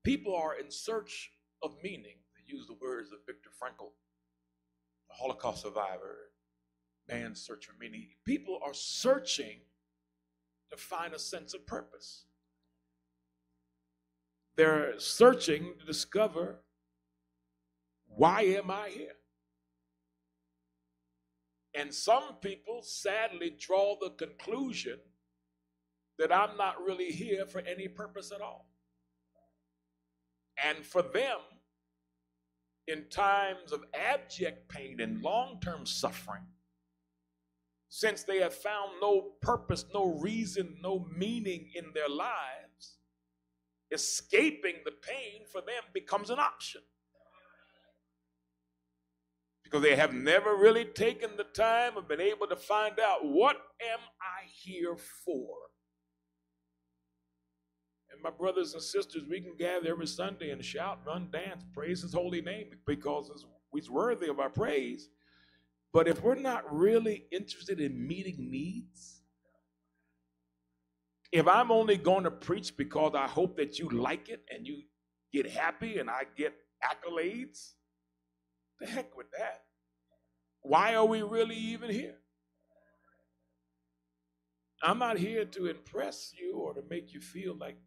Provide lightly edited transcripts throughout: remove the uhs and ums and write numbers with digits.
People are in search of meaning, to use the words of Viktor Frankl, the Holocaust survivor, man's search for meaning. People are searching to find a sense of purpose. They're searching to discover, why am I here? And some people sadly draw the conclusion that I'm not really here for any purpose at all. And for them, in times of abject pain and long-term suffering, since they have found no purpose, no reason, no meaning in their lives, escaping the pain for them becomes an option. Because they have never really taken the time or been able to find out, what am I here for? And my brothers and sisters, we can gather every Sunday and shout, run, dance, praise his holy name because he's worthy of our praise. But if we're not really interested in meeting needs, if I'm only going to preach because I hope that you like it and you get happy and I get accolades, the heck with that. Why are we really even here? I'm not here to impress you or to make you feel like,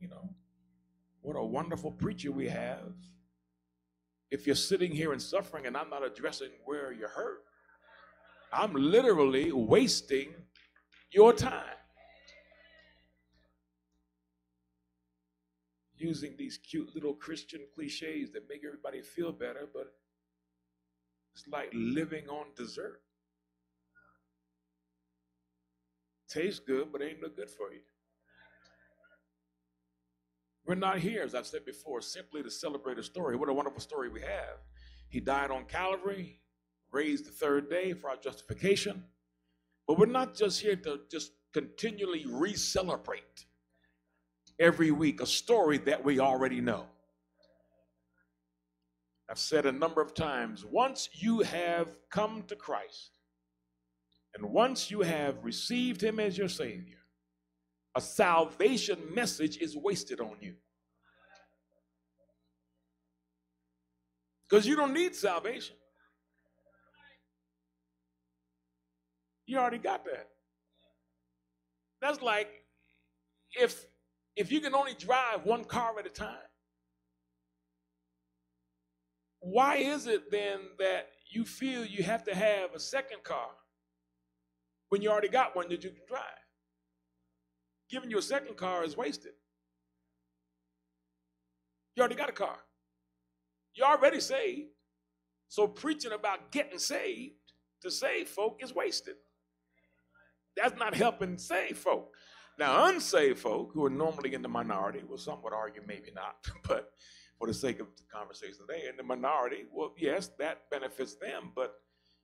what a wonderful preacher we have. If you're sitting here and suffering and I'm not addressing where you're hurt, I'm literally wasting your time. Using these cute little Christian cliches that make everybody feel better, but it's like living on dessert. Tastes good, but ain't no good for you. We're not here, as I've said before, simply to celebrate a story. What a wonderful story we have. He died on Calvary, raised the third day for our justification. But we're not just here to just continually re-celebrate every week a story that we already know. I've said a number of times, once you have come to Christ, and once you have received him as your Savior, a salvation message is wasted on you. Because you don't need salvation. You already got that. That's like if you can only drive one car at a time, why is it then that you feel you have to have a second car when you already got one that you can drive? Giving you a second car is wasted. You already got a car. You're already saved. So preaching about getting saved to save folk is wasted. That's not helping save folk. Now, unsaved folk who are normally in the minority, well, some would argue maybe not, but for the sake of the conversation today, in the minority, well, yes, that benefits them, but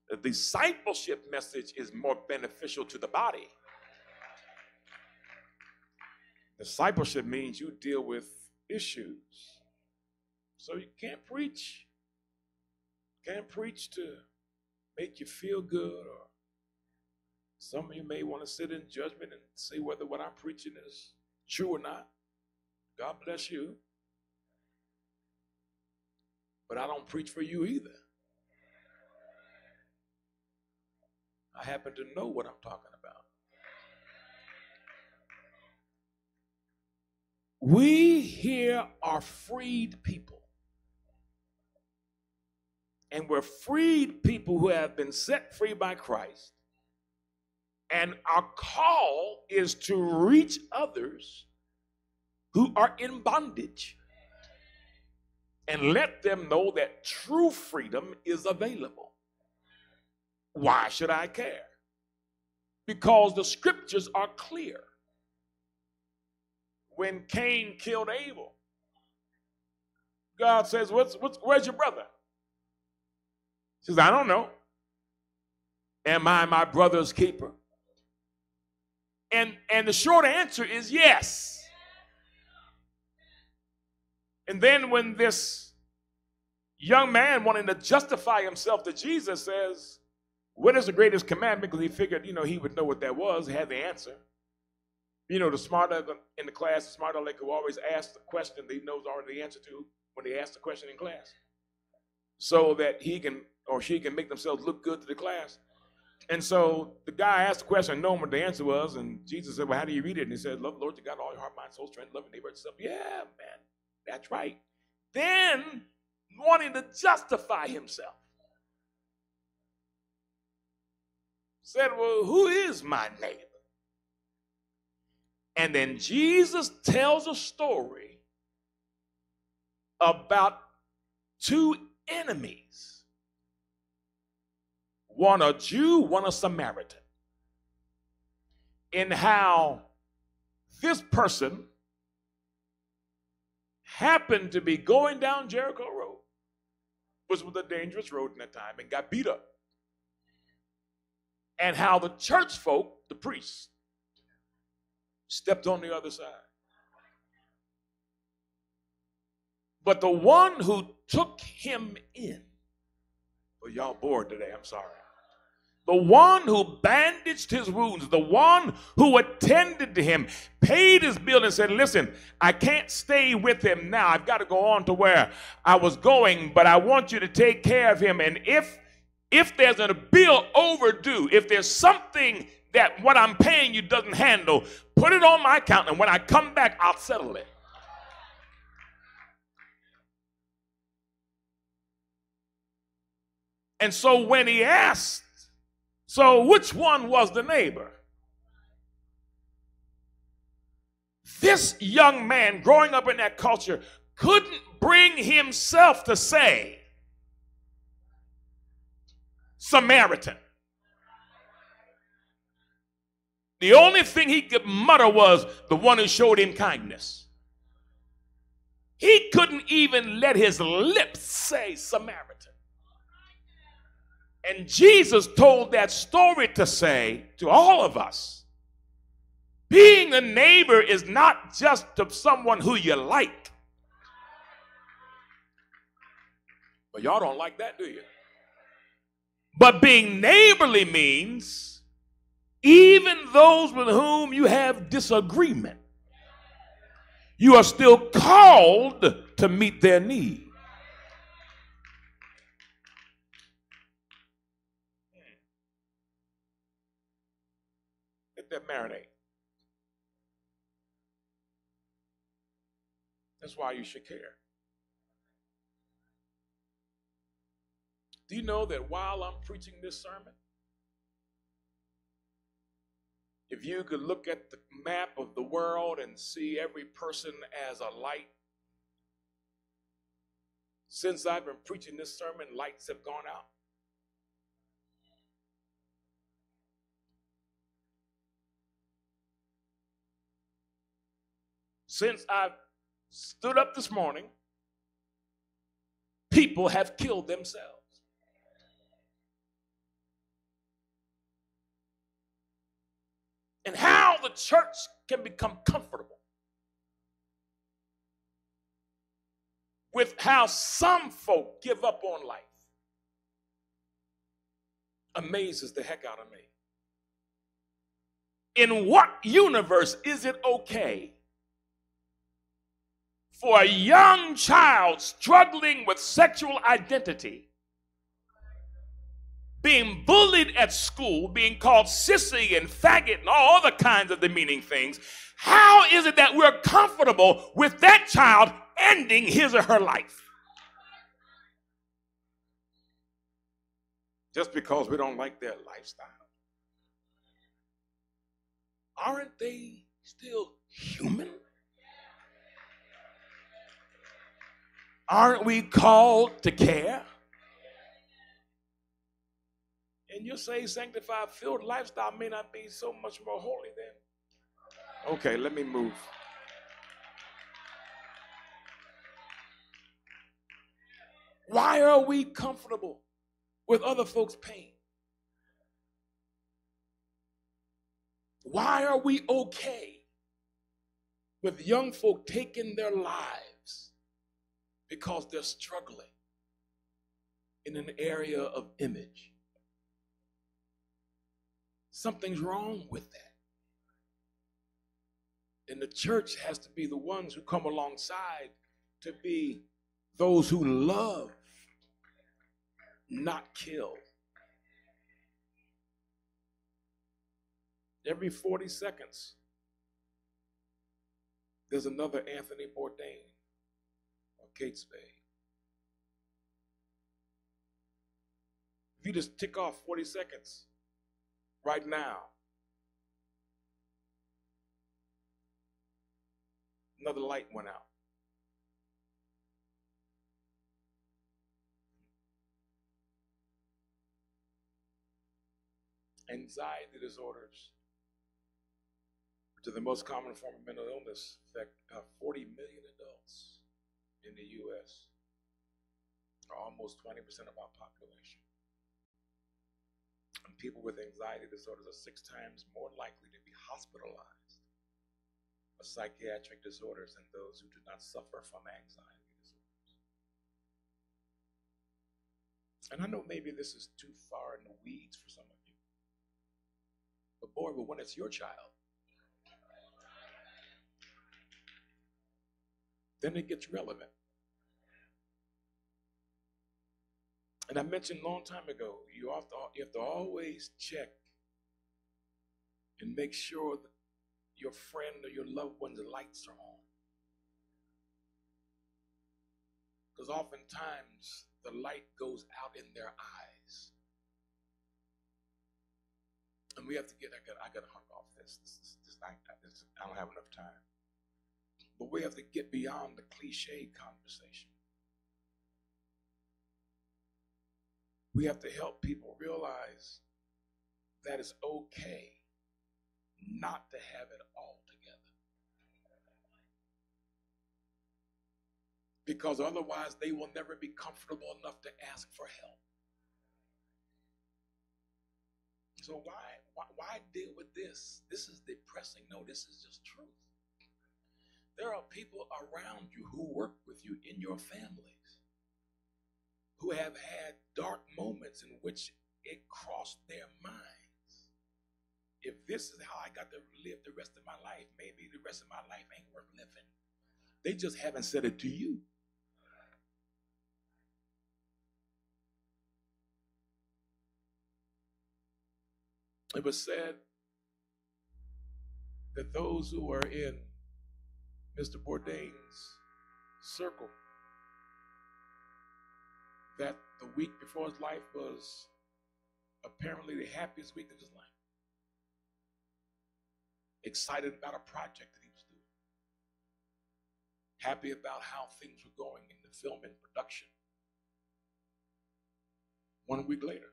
the discipleship message is more beneficial to the body. Discipleship means you deal with issues. So you can't preach to make you feel good, or some of you may want to sit in judgment and say whether what I'm preaching is true or not. God bless you. But I don't preach for you either. I happen to know what I'm talking about. We here are freed people. And we're freed people who have been set free by Christ. And our call is to reach others who are in bondage and let them know that true freedom is available. Why should I care? Because the scriptures are clear. When Cain killed Abel, God says, where's your brother? He says, I don't know. Am I my brother's keeper? And the short answer is yes. And then when this young man wanting to justify himself to Jesus says, what is the greatest commandment? Because he figured, he would know what that was. He had the answer. You know, the smart aleck in the class, the smart aleck who always asks the question that he knows already the answer to when they ask the question in class, so that he can or she can make themselves look good to the class. And so the guy asked the question, knowing what the answer was, and Jesus said, well, how do you read it? And he said, love the Lord your God, all your heart, mind, soul, strength, love your neighbor yourself. Yeah, man, that's right. Then, wanting to justify himself, said, well, who is my neighbor? And then Jesus tells a story about two enemies, one a Jew, one a Samaritan, and how this person happened to be going down Jericho Road, which was a dangerous road in that time, and got beat up. And how the church folk, the priests, stepped on the other side. But the one who took him in, well, y'all bored today, I'm sorry. The one who bandaged his wounds, the one who attended to him, paid his bill and said, listen, I can't stay with him now. I've got to go on to where I was going, but I want you to take care of him. And if there's a bill overdue, if there's something that what I'm paying you doesn't handle, put it on my account, and when I come back, I'll settle it. And so when he asked, so which one was the neighbor? This young man growing up in that culture couldn't bring himself to say Samaritan. The only thing he could mutter was the one who showed him kindness. He couldn't even let his lips say Samaritan. And Jesus told that story to say to all of us, being a neighbor is not just to someone who you like. But y'all don't like that, do you? But being neighborly means even those with whom you have disagreement, you are still called to meet their need. Let that marinate. That's why you should care. Do you know that while I'm preaching this sermon, if you could look at the map of the world and see every person as a light, since I've been preaching this sermon, lights have gone out. Since I've stood up this morning, people have killed themselves. And how the church can become comfortable with how some folk give up on life amazes the heck out of me. In what universe is it okay for a young child struggling with sexual identity, being bullied at school, being called sissy and faggot and all other kinds of demeaning things, how is it that we're comfortable with that child ending his or her life? Just because we don't like their lifestyle. Aren't they still human? Aren't we called to care? And your saved, sanctified, filled lifestyle may not be so much more holy then. Okay, let me move. Why are we comfortable with other folks' pain? Why are we okay with young folk taking their lives because they're struggling in an area of image? Something's wrong with that. And the church has to be the ones who come alongside to be those who love, not kill. Every 40 seconds, there's another Anthony Bourdain or Kate Spade. If you just tick off 40 seconds right now, another light went out. Anxiety disorders, which are the most common form of mental illness, affect 40 million adults in the U.S., or almost 20% of our population. And people with anxiety disorders are 6 times more likely to be hospitalized for psychiatric disorders than those who do not suffer from anxiety disorders. And I know maybe this is too far in the weeds for some of you, but boy, but when it's your child, then it gets relevant. And I mentioned a long time ago, you have to always check and make sure that your friend or your loved one's lights are on. Because oftentimes the light goes out in their eyes. And we have to get, I got to hunk off this. I don't have enough time. But we have to get beyond the cliche conversation. We have to help people realize that it's okay not to have it all together. Because otherwise they will never be comfortable enough to ask for help. So why deal with this? This is depressing. No, this is just truth. There are people around you who work with you in your families who have had dark moments in which it crossed their minds. If this is how I got to live the rest of my life, maybe the rest of my life ain't worth living. They just haven't said it to you. It was said that those who are in Mr. Bourdain's circle, that the week before his life was apparently the happiest week of his life. Excited about a project that he was doing. Happy about how things were going in the film and production. 1 week later,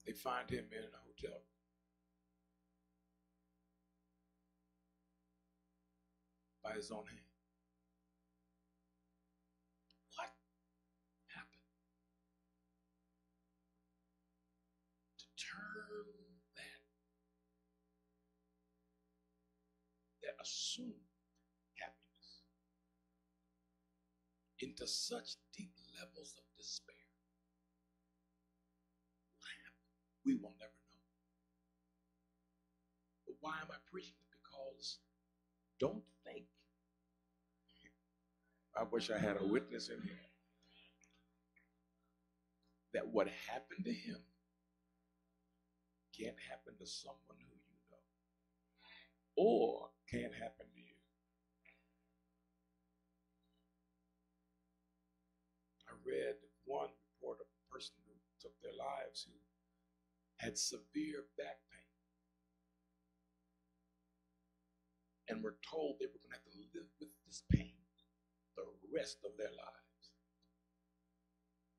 they find him in a hotel room. By his own hand. What happened? To turn that assumed happiness into such deep levels of despair. What happened? We will never know. But why am I preaching it? Because don't think. I wish I had a witness in here. That what happened to him can't happen to someone who you know. Or can't happen to you. I read one report of a person who took their lives who had severe back pain and were told they were going to have to live with this pain the rest of their lives.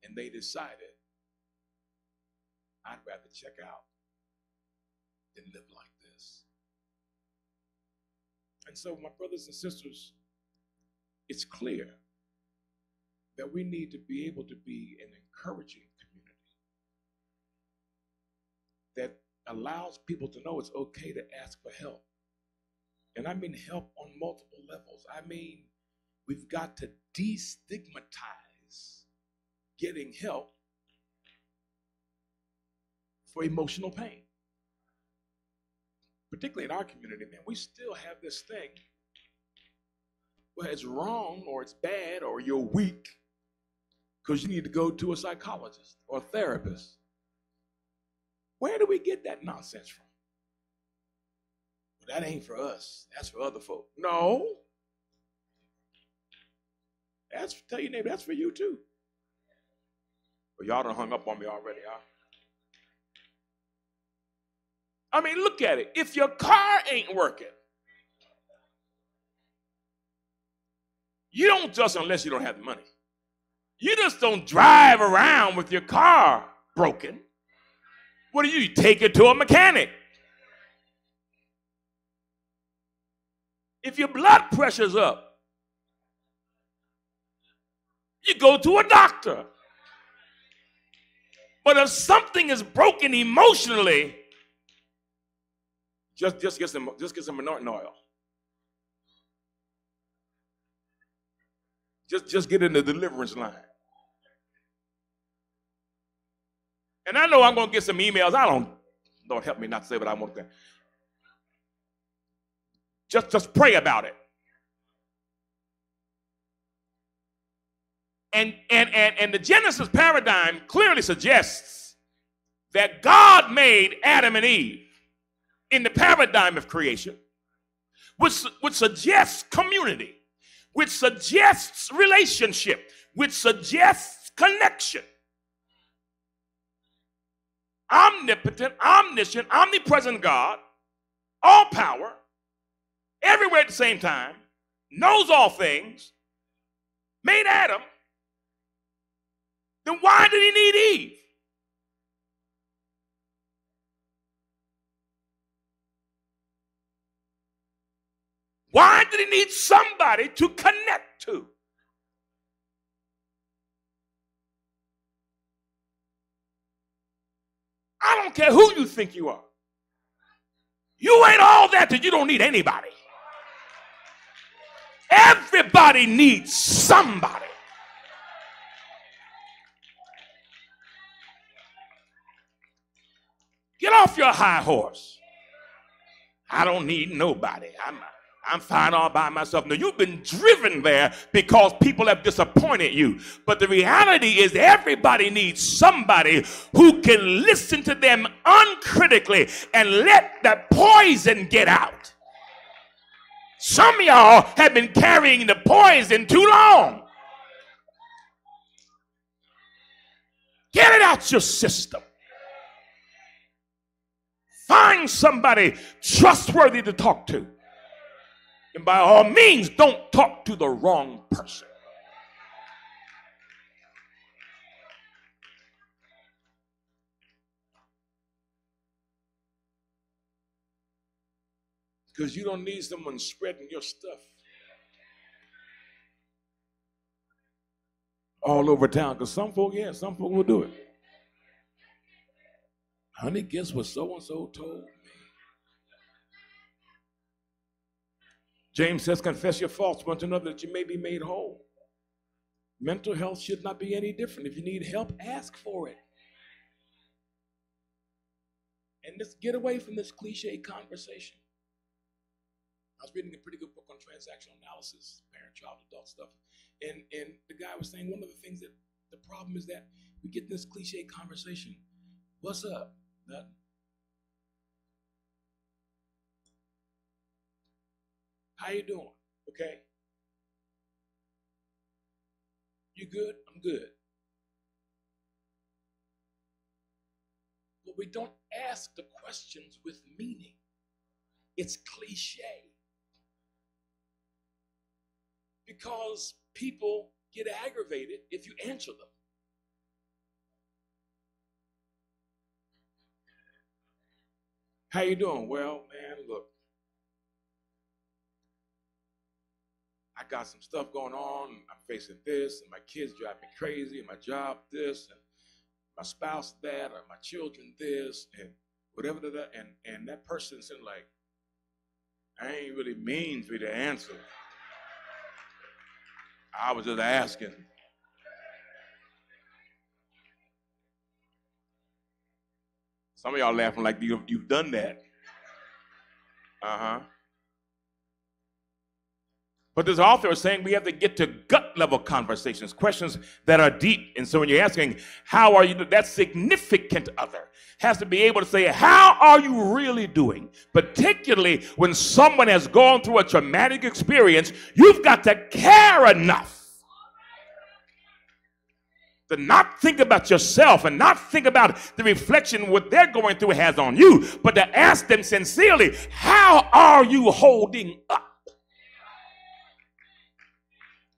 And they decided, I'd rather check out than live like this. And so, my brothers and sisters, it's clear that we need to be able to be an encouraging community that allows people to know it's okay to ask for help. And I mean help on multiple levels. I mean, we've got to destigmatize getting help for emotional pain. particularly in our community, man, we still have this thing where it's wrong or it's bad or you're weak because you need to go to a psychologist or a therapist. Where do we get that nonsense from? Well, that ain't for us. That's for other folk. No. Tell your neighbor, that's for you too. But y'all done hung up on me already, huh? I mean, look at it. If your car ain't working, you don't just, unless you don't have the money, you just don't drive around with your car broken. What do? You take it to a mechanic. If your blood pressure's up, you go to a doctor. But if something is broken emotionally, just get some anointing oil. Just get in the deliverance line. And I know I'm going to get some emails. Lord help me not to say what I want to say. Just pray about it. And the Genesis paradigm clearly suggests that God made Adam and Eve in the paradigm of creation, which suggests community, which suggests relationship, which suggests connection. Omnipotent, omniscient, omnipresent God, all power, everywhere at the same time, knows all things, made Adam. Then why did he need Eve? Why did he need somebody to connect to? I don't care who you think you are. You ain't all that you don't need anybody. Everybody needs somebody. Get off your high horse. I don't need nobody. I'm fine all by myself. No, you've been driven there because people have disappointed you. But the reality is everybody needs somebody who can listen to them uncritically and let the poison get out. Some of y'all have been carrying the poison too long. Get it out your system. Find somebody trustworthy to talk to. And by all means, don't talk to the wrong person. Because you don't need someone spreading your stuff all over town. Because some folk will do it. Honey, guess what so-and-so told me? James says, confess your faults one to another that you may be made whole. Mental health should not be any different. If you need help, ask for it. And let's get away from this cliche conversation. I was reading a pretty good book on transactional analysis, parent, child, adult stuff. And the guy was saying one of the things that the problem is that we get this cliche conversation. What's up? Nothing. How you doing? Okay. You good? I'm good. But we don't ask the questions with meaning. It's cliche. Because people get aggravated if you answer them. How you doing? Well, man, look. I got some stuff going on. I'm facing this, and my kids drive me crazy, and my job this, and my spouse that, or my children this, and whatever that, and that person's in like, I ain't really mean for you to answer. I was just asking. Some of y'all laughing like you've done that. Uh-huh. But this author is saying we have to get to gut level conversations, questions that are deep. And so when you're asking, how are you, that significant other has to be able to say, how are you really doing? Particularly when someone has gone through a traumatic experience, you've got to care enough to not think about yourself and not think about the reflection what they're going through has on you, but to ask them sincerely, how are you holding up?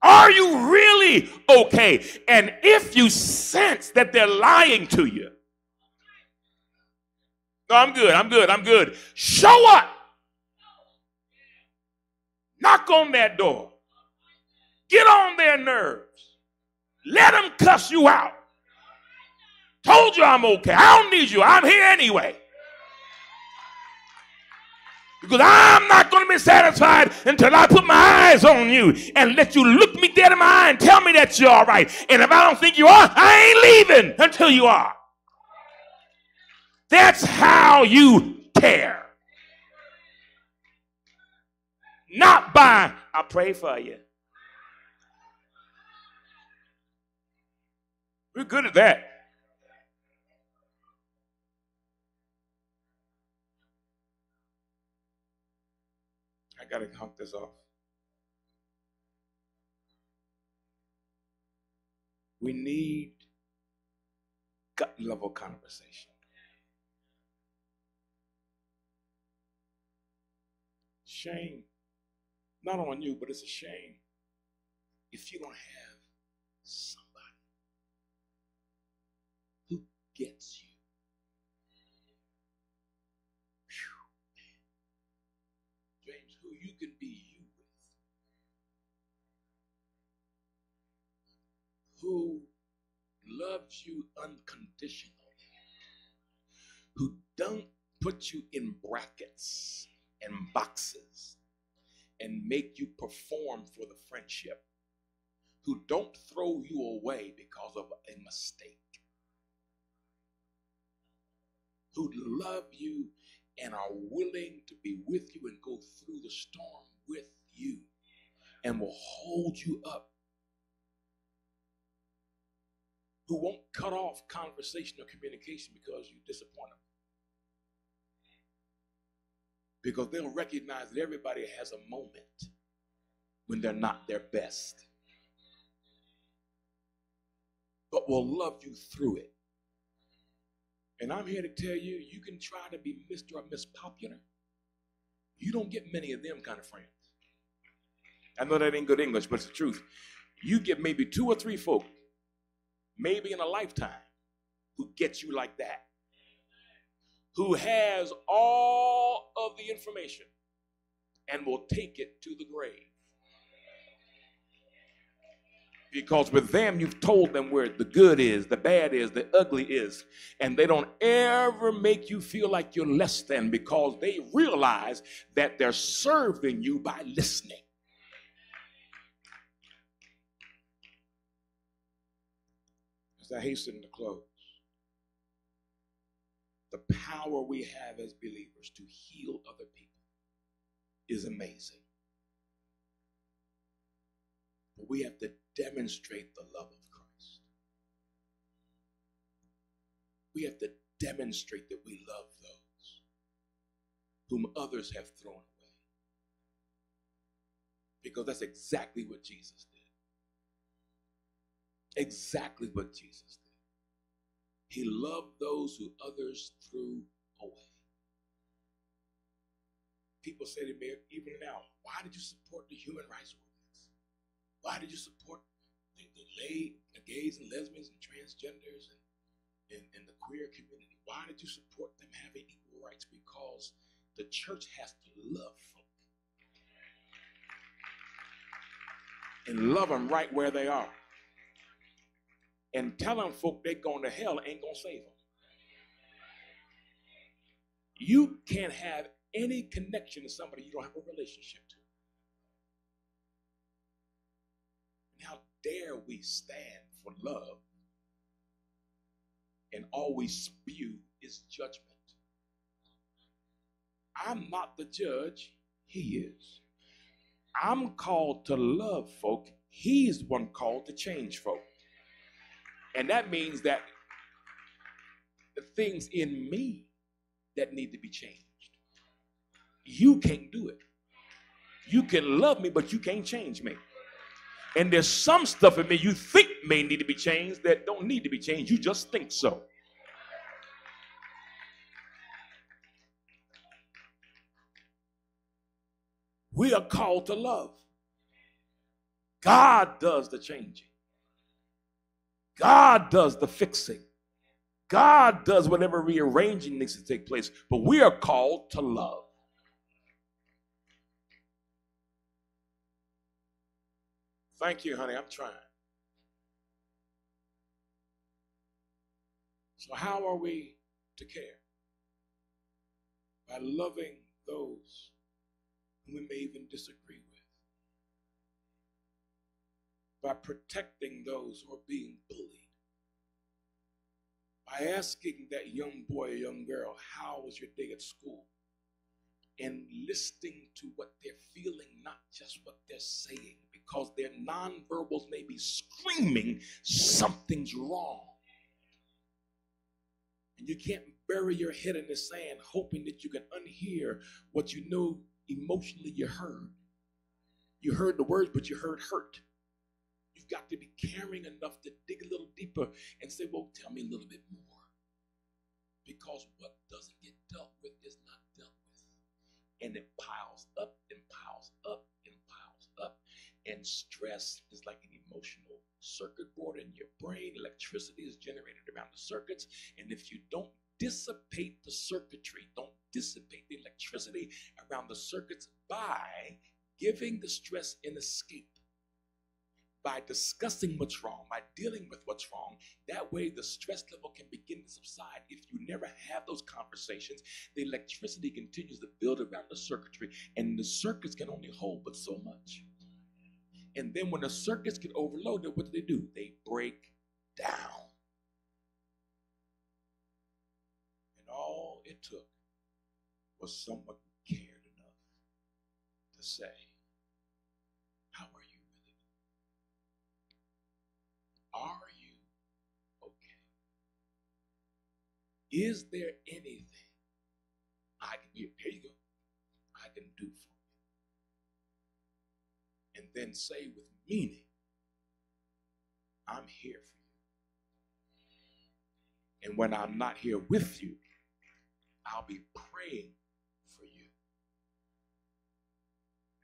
Are you really okay? And if you sense that they're lying to you, no, I'm good. Show up. Knock on that door. Get on their nerves. Let them cuss you out. Told you I'm okay. I don't need you. I'm here anyway. Because I'm not going to be satisfied until I put my eyes on you and let you look me dead in my eye and tell me that you're all right. And if I don't think you are, I ain't leaving until you are. That's how you care. Not by, I pray for you. We're good at that. I got to hunk this off. We need gut level conversation. Shame, not on you, but it's a shame if you don't have somebody who gets you. Whew. James, who you can be you with, who loves you unconditionally, who don't put you in brackets and boxes and make you perform for the friendship, who don't throw you away because of a mistake, who love you and are willing to be with you and go through the storm with you and will hold you up, who won't cut off conversation or communication because you disappoint them. Because they'll recognize that everybody has a moment when they're not their best, but will love you through it. And I'm here to tell you, you can try to be Mr. or Miss Popular. You don't get many of them kind of friends. I know that ain't good English, but it's the truth. You get maybe 2 or 3 folk, maybe in a lifetime, who gets you like that, who has all of the information and will take it to the grave. Because with them, you've told them where the good is, the bad is, the ugly is, and they don't ever make you feel like you're less than, because they realize that they're serving you by listening. As I hasten to close, the power we have as believers to heal other people is amazing. But we have to demonstrate the love of Christ. We have to demonstrate that we love those whom others have thrown away. Because that's exactly what Jesus did. Exactly what Jesus did. He loved those who others threw away. People say to me, even now, why did you support the human rights movements? Why did you support the gays and lesbians and transgenders and the queer community? Why did you support them having equal rights? Because the church has to love folk and love them right where they are. And telling folk they're going to hell ain't going to save them. You can't have any connection to somebody you don't have a relationship to. And how dare we stand for love and all we spew is judgment? I'm not the judge. He is. I'm called to love folk. He's one called to change folk. And that means that the things in me that need to be changed. You can't do it. You can love me, but you can't change me. And there's some stuff in me you think may need to be changed that don't need to be changed. You just think so. We are called to love. God does the changing. God does the fixing. God does whatever rearranging needs to take place. But we are called to love. Thank you, honey. I'm trying. So how are we to care? By loving those whom we may even disagree with. By protecting those who are being bullied. By asking that young boy or young girl, how was your day at school? And listening to what they're feeling, not just what they're saying, because their nonverbals may be screaming something's wrong. And you can't bury your head in the sand hoping that you can unhear what you know emotionally you heard. You heard the words, but you heard hurt. You've got to be caring enough to dig a little deeper and say, well, tell me a little bit more. Because what doesn't get dealt with is not dealt with. And it piles up and piles up and piles up. And stress is like an emotional circuit board in your brain. Electricity is generated around the circuits. And if you don't dissipate the circuitry, don't dissipate the electricity around the circuits by giving the stress an escape, by discussing what's wrong, by dealing with what's wrong, that way the stress level can begin to subside. If you never have those conversations, the electricity continues to build around the circuitry, and the circuits can only hold but so much. And then when the circuits get overloaded, what do? They break down. And all it took was someone who cared enough to say, how are you really? Are you okay? Is there anything I can do? Here you go. I can do for you. And then say with meaning, I'm here for you. And when I'm not here with you, I'll be praying for you.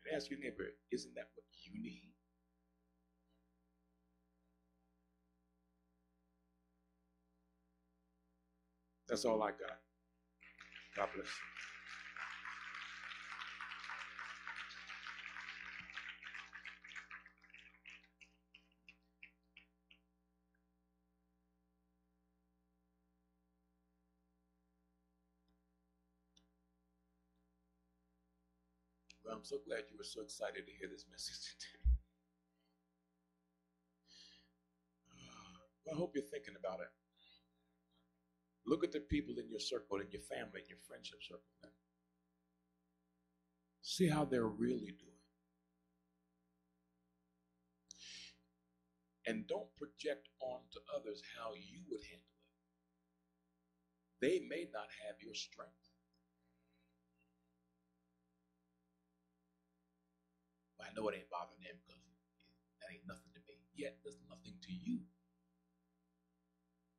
And ask your neighbor, isn't that what you need? That's all I got. God bless you. Well, I'm so glad you were so excited to hear this message today. Well, I hope you're thinking about it. Look at the people in your circle, in your family, in your friendship circle. See how they're really doing. And don't project onto others how you would handle it. They may not have your strength. I know it ain't bothering them because that ain't nothing to me. Yet there's nothing to you.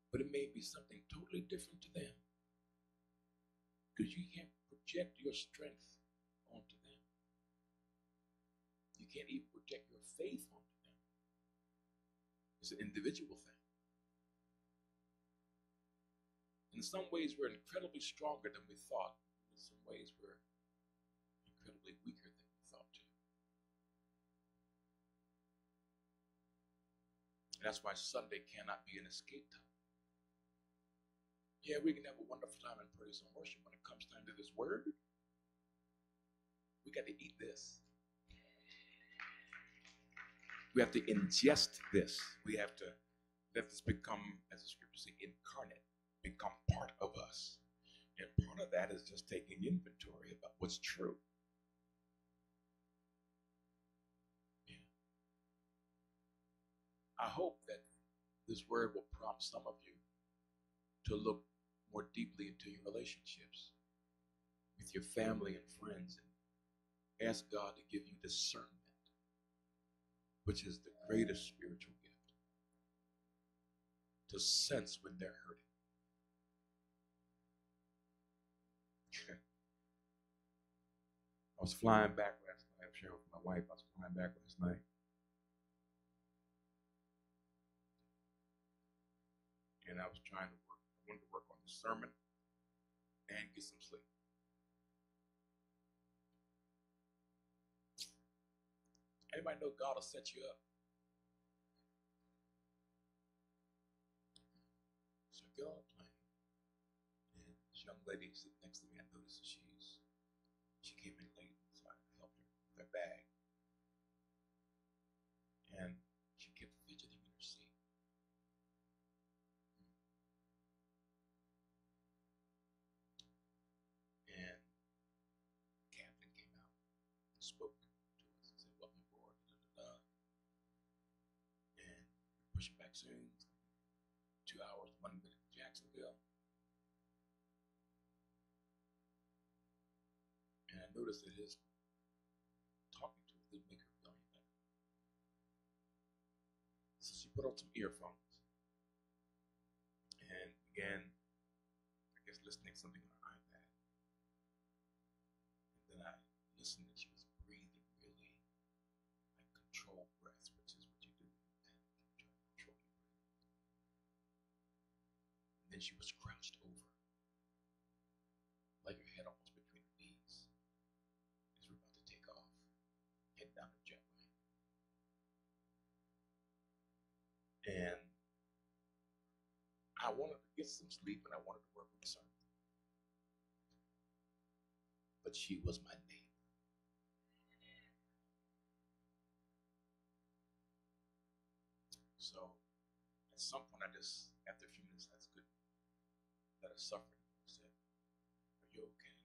But it may be something totally different to them. Because you can't project your strength onto them. You can't even project your faith onto them. It's an individual thing. In some ways, we're incredibly stronger than we thought. In some ways, we're incredibly weaker than we thought too. And that's why Sunday cannot be an escape time. Yeah, we can have a wonderful time in praise and worship. When it comes time to this word, we got to eat this. We have to ingest this. We have to let this become, as the scriptures say, incarnate, become part of us. And part of that is just taking inventory about what's true. Yeah. I hope that this word will prompt some of you to look more deeply into your relationships with your family and friends and ask God to give you discernment, which is the greatest spiritual gift, to sense when they're hurting. I was flying back last night. I'm sharing with my wife. I was flying back last night. And I was trying to work. I wanted to work on the sermon and get some sleep. Anybody know God will set you up? So I get on a plane, and this young lady sitting next to me, I noticed that she came in late, so I helped her with her bag. And she kept fidgeting in her seat. And the captain came out and spoke to us and said, "Welcome aboard, da, da, da. And pushing back soon, 2 hours, 1 minute to Jacksonville." And I noticed that his talking to her didn't make her feel any better. So she put on some earphones and began, I guess, listening to something on her iPad. And then I listened, and she was breathing really like controlled breaths, which is what you do when you panic. You try to control your breathing. And then she was crouched over, like her head almost between her knees, as we're about to take off, head down the jetway. And I wanted to get some sleep, and I wanted to work with the sermon. But she was my neighbor. So at some point, after a few minutes, that's good. Let her suffer. I said, "Are you okay?"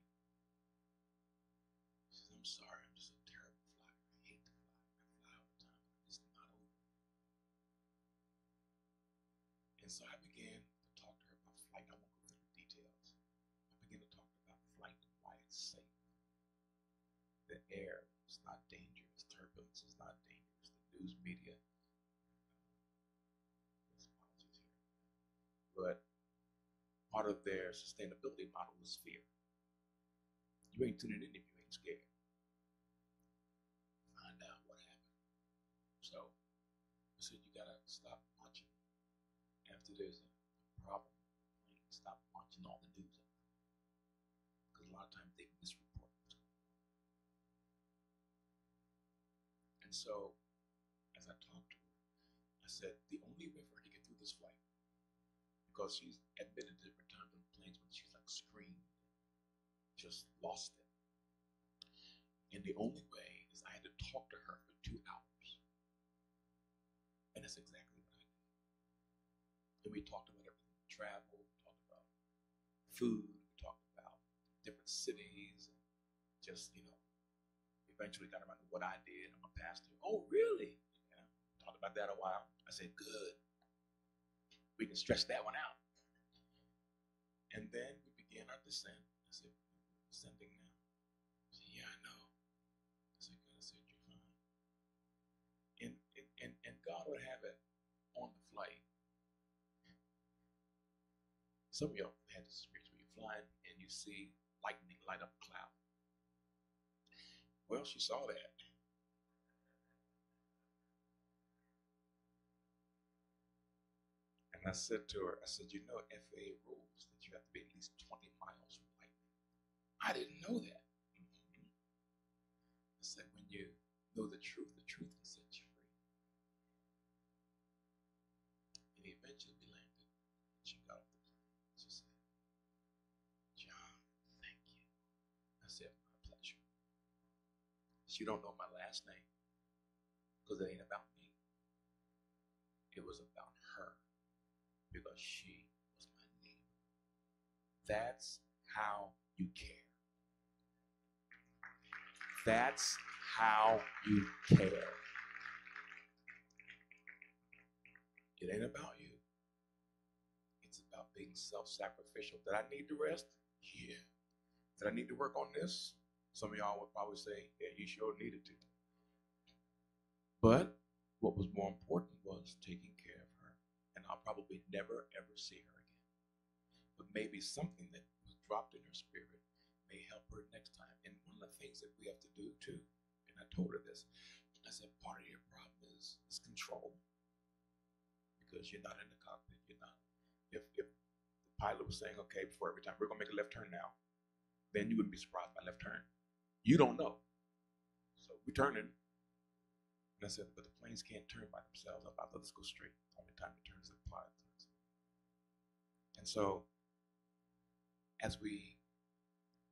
She said, "I'm sorry, I'm just a terrible flyer. I hate to fly. I fly all the time, but it's not over." And so I began to talk to her about flight. I won't go through the details. I began to talk about flight and why it's safe. The air is not dangerous. Turbulence is not dangerous. The news media, there's apologies here. But part of their sustainability model is fear. You ain't tuning in if you ain't scared. Find out what happened. So I said, you gotta stop watching. After there's a problem, stop watching all the news. Because a lot of times they misreport what's going on. And so, as I talked to her, I said, the only way for her to get through this flight, because she's admitted to different times on planes when she's like screamed, just lost it. And the only way is I had to talk to her for 2 hours. And that's exactly what I did. And we talked about everything: travel, we talked about food, we talked about different cities, and just, eventually got around to what I did. I'm a pastor. "Oh, really?" Yeah. Talked about that a while. I said, "Good. We can stretch that one out." And then we began our descent. I said, "We're descending now." She said, "Yeah, I know." I said, "Good." I said, "You're fine." And God would have it on the flight. Some of y'all had this experience where you're flying and you see lightning light up a cloud. Well, she saw that. And I said to her, FAA rules that you have to be at least 20 miles from lightning. I didn't know that. I said, when you know the truth will set you free. And eventually we landed. And she got off the plane. She said, "John, thank you." I said, "My pleasure." She don't know my last name, because it ain't about me. It was about her, because she was my neighbor. That's how you care. That's how you care. It ain't about you. It's about being self-sacrificial. Did I need to rest? Yeah. Did I need to work on this? Some of y'all would probably say, yeah, you sure needed to. But what was more important was taking care of her. And I'll probably never, ever see her again. But maybe something that was dropped in her spirit may help her next time. And one of the things that we have to do too, and I told her this, I said, part of your problem is control. Because you're not in the cockpit. You're not. If the pilot was saying, okay, before every time, we're going to make a left turn now, then you wouldn't be surprised by left turn. You don't know. So we're turning. And I said, but the planes can't turn by themselves. I thought, let's go straight. The only time it turns is the pilot turns. And so, as we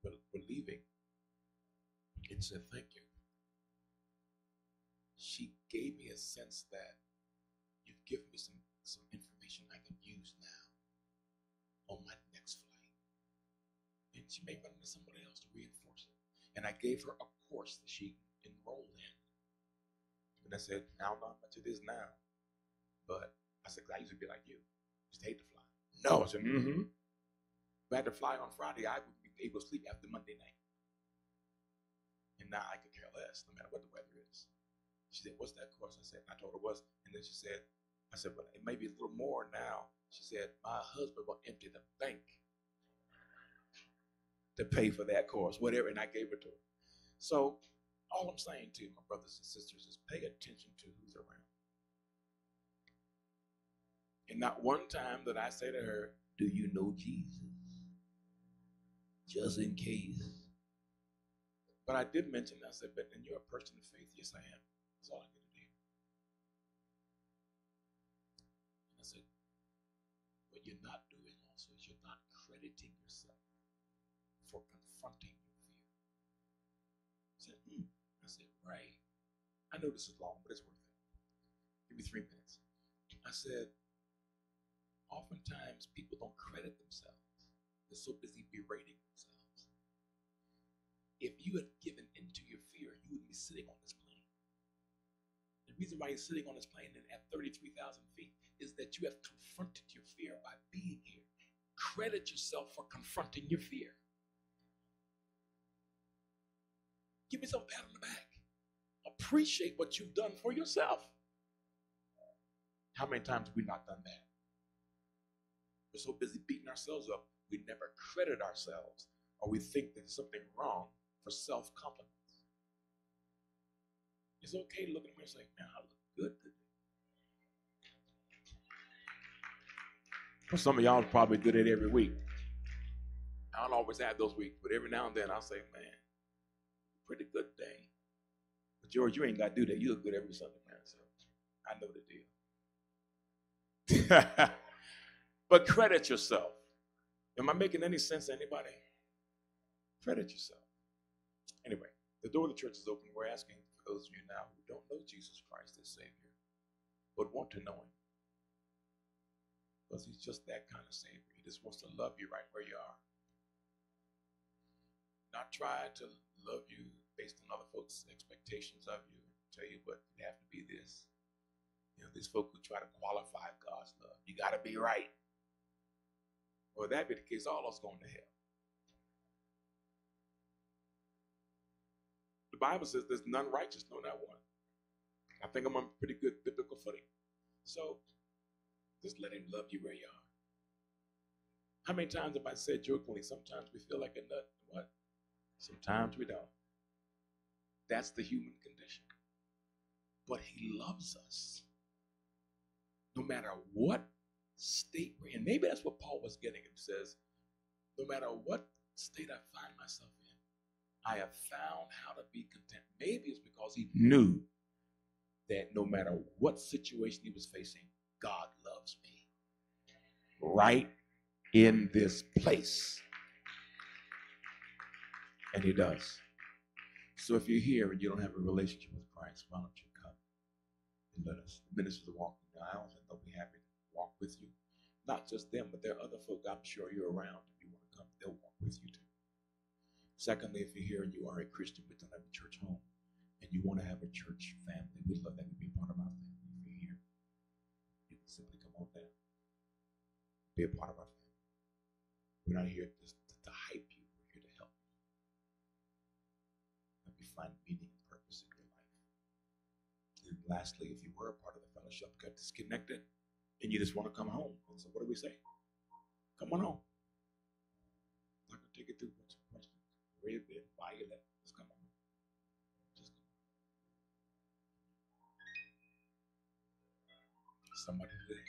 were leaving, it said, thank you. She gave me a sense that you've given me some information I can use now on my next flight. And she may run into somebody else to reinforce it. And I gave her a course that she enrolled in. And I said, now not much it is now. But I said, I used to be like you. I used to hate to fly. No. I said, If I had to fly on Friday, I would be able to sleep after Monday night. And now I could care less, no matter what the weather is. She said, what's that course? I said, I told her what. And then she said, I said, but it may be a little more now. She said, my husband will empty the bank to pay for that course, whatever. And I gave it to her. So all I'm saying to my brothers and sisters is pay attention to who's around. And not one time did I say to her, do you know Jesus? Just in case. But I did mention, I said, but then you're a person of faith. Yes, I am. That's all I need to do. And I said, what you're not doing also is you're not crediting yourself for confronting your fear. I said, I said, right. I know this is long, but it's worth it. Give me 3 minutes. I said, oftentimes people don't credit themselves. They're so busy berating themselves. If you had given into your fear, you would be sitting on this plane. The reason why you're sitting on this plane at 33,000 feet is that you have confronted your fear by being here. Credit yourself for confronting your fear. Give yourself a pat on the back. Appreciate what you've done for yourself. How many times have we not done that? We're so busy beating ourselves up, we never credit ourselves, or we think there's something wrong for self-compliments. It's okay to look at me and say, man, I look good today. Well, some of y'all probably do that every week. I don't always have those weeks, but every now and then I'll say, man, pretty good day. But George, you ain't got to do that. You look good every Sunday, man. So I know the deal. But credit yourself. Am I making any sense to anybody? Credit yourself. Anyway, the door of the church is open. We're asking for those of you now who don't know Jesus Christ as Savior, but want to know Him. Because He's just that kind of Savior. He just wants to love you right where you are. Not try to love you based on other folks' expectations of you. Tell you what, you have to be this. You know, these folk who try to qualify God's love. You got to be right. Well, if that be the case, all of us going to hell. The Bible says there's none righteous, no, not one. I think I'm on pretty good biblical footing. So just let Him love you where you are. How many times have I said jokingly, sometimes we feel like a nut? What? Sometimes we don't. That's the human condition. But He loves us. No matter what state we're in. Maybe that's what Paul was getting. He says, no matter what state I find myself in, I have found how to be content. Maybe it's because he knew that no matter what situation he was facing, God loves me right in this place. And He does. So if you're here and you don't have a relationship with Christ, why don't you come and let us. The ministers are walking the aisles and they'll be happy to walk with you. Not just them, but there are other folk I'm sure you're around. If you want to come, they'll walk with you too. Secondly, if you're here and you are a Christian but don't have a church home and you want to have a church family, we'd love that to be a part of our family. If you're here, you can simply come on down, be a part of our family. We're not here just to hype you, we're here to help you. Help you find meaning and purpose in your life. And lastly, if you were a part of the fellowship, got disconnected, and you just want to come home. So what do we say? Come on home. I'm not going to take it through some questions. Where you been? Why you left? Just come on. Just come on. Somebody today.